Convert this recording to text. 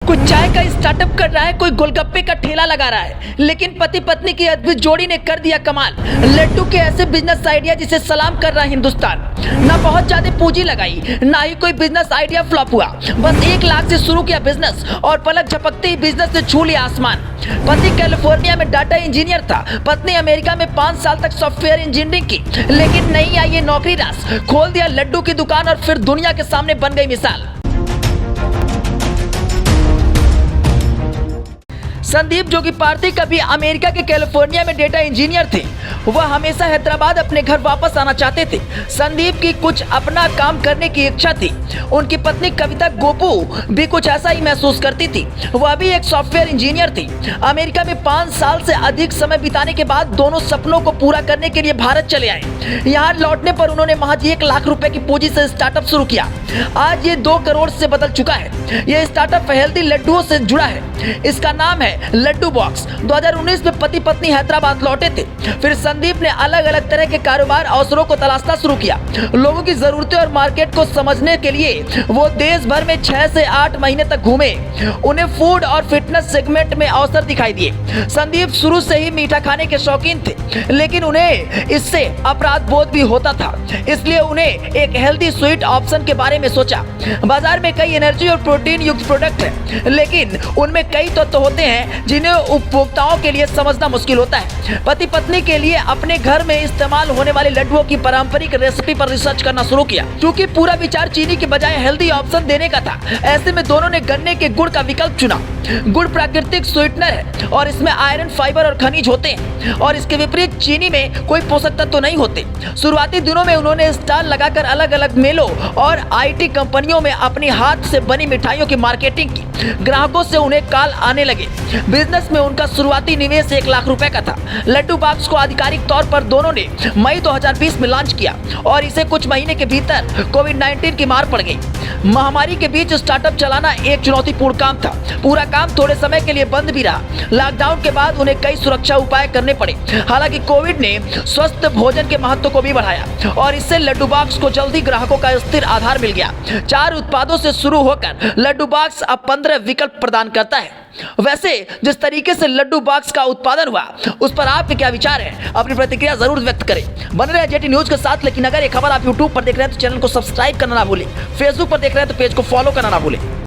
कोई चाय का स्टार्टअप कर रहा है, कोई गोलगप्पे का ठेला लगा रहा है, लेकिन पति पत्नी की अद्भुत जोड़ी ने कर दिया कमाल। लड्डू के ऐसे बिजनेस आइडिया जिसे सलाम कर रहा है हिंदुस्तान। ना बहुत ज्यादा पूंजी लगाई, ना ही कोई बिजनेस आइडिया फ्लॉप हुआ, बस 1 लाख से शुरू किया बिजनेस और पलक झपकते ही बिजनेस से छू लिया आसमान। पति कैलिफोर्निया में डाटा इंजीनियर था, पत्नी अमेरिका में 5 साल तक सॉफ्टवेयर इंजीनियरिंग की, लेकिन नहीं आई ये नौकरी रास। खोल दिया लड्डू की दुकान और फिर दुनिया के सामने बन गई मिसाल। संदीप जोगी पार्थी कभी अमेरिका के कैलिफोर्निया में डेटा इंजीनियर थे। वह हमेशा हैदराबाद अपने घर वापस आना चाहते थे। संदीप की कुछ अपना काम करने की इच्छा थी। उनकी पत्नी कविता गोपू भी कुछ ऐसा ही महसूस करती थी। वह भी एक सॉफ्टवेयर इंजीनियर थी। अमेरिका में 5 साल से अधिक समय बिताने के बाद दोनों सपनों को पूरा करने के लिए भारत चले आए। यहाँ लौटने पर उन्होंने महज 1 लाख रुपए की पूंजी से स्टार्टअप शुरू किया। आज ये 2 करोड़ से बदल चुका है। यह स्टार्टअप हेल्दी लड्डुओं से जुड़ा है। इसका नाम है लड्डू बॉक्स। 2019 में पति पत्नी हैदराबाद लौटे थे। फिर संदीप ने अलग अलग तरह के कारोबार अवसरों को तलाशना शुरू किया। लोगों की जरूरतें और मार्केट को समझने के लिए वो देश भर में 6 से 8 महीने तक घूमे। उन्हें फूड और फिटनेस सेगमेंट में अवसर दिखाई दिए। संदीप शुरू से ही मीठा खाने के शौकीन थे, लेकिन उन्हें इससे अपराध बोध भी होता था। इसलिए उन्हें एक हेल्दी स्वीट ऑप्शन के बारे में सोचा। बाजार में कई एनर्जी और प्रोटीन युक्त प्रोडक्ट है, लेकिन उनमें कई तत्व होते हैं जिन्हें उपभोक्ताओं के लिए समझना मुश्किल होता है। पति पत्नी के लिए अपने घर में इस्तेमाल होने वाले लड्डुओं की पारंपरिक रेसिपी पर रिसर्च करना शुरू किया, क्योंकि पूरा विचार चीनी के बजाय हेल्दी ऑप्शन देने का था। ऐसे में दोनों ने गन्ने के गुड़ का विकल्प चुना। गुड़ प्राकृतिक स्वीटनर है और इसमें आयरन, फाइबर और खनिज होते हैं, और इसके विपरीत चीनी में कोई पोषक तत्व तो नहीं होते। शुरुआती दिनों में उन्होंने स्टॉल लगाकर अलग अलग मेलों और IT कंपनियों में अपनी हाथ से बनी मिठाइयों की मार्केटिंग की। ग्राहकों से उन्हें कॉल आने लगे। बिजनेस में उनका शुरुआती निवेश 1 लाख रुपए का था। लड्डू बॉक्स को आधिकारिक तौर पर दोनों ने मई 2020 में लॉन्च किया और इसे कुछ महीने के भीतर कोविड-19 की मार पड़ गई। महामारी के बीच स्टार्टअप चलाना एक चुनौतीपूर्ण काम था। पूरा काम थोड़े समय के लिए बंद भी रहा। लॉकडाउन के बाद उन्हें कई सुरक्षा उपाय करने पड़े। हालांकि कोविड ने स्वस्थ भोजन के महत्व को भी बढ़ाया और इससे लड्डू बॉक्स को जल्दी ग्राहकों का स्थिर आधार मिल गया। 4 उत्पादों से शुरू होकर लड्डू बॉक्स अब 15 विकल्प प्रदान करता है। वैसे जिस तरीके से लड्डू बॉक्स का उत्पादन हुआ, उस पर आपके क्या विचार है? अपनी प्रतिक्रिया जरूर व्यक्त करें। बने रहे जेटी न्यूज के साथ। लेकिन अगर ये खबर आप यूट्यूब पर देख रहे हैं तो चैनल को सब्सक्राइब करना ना भूलें। फेसबुक पर देख रहे हैं तो पेज को फॉलो करना ना भूलें।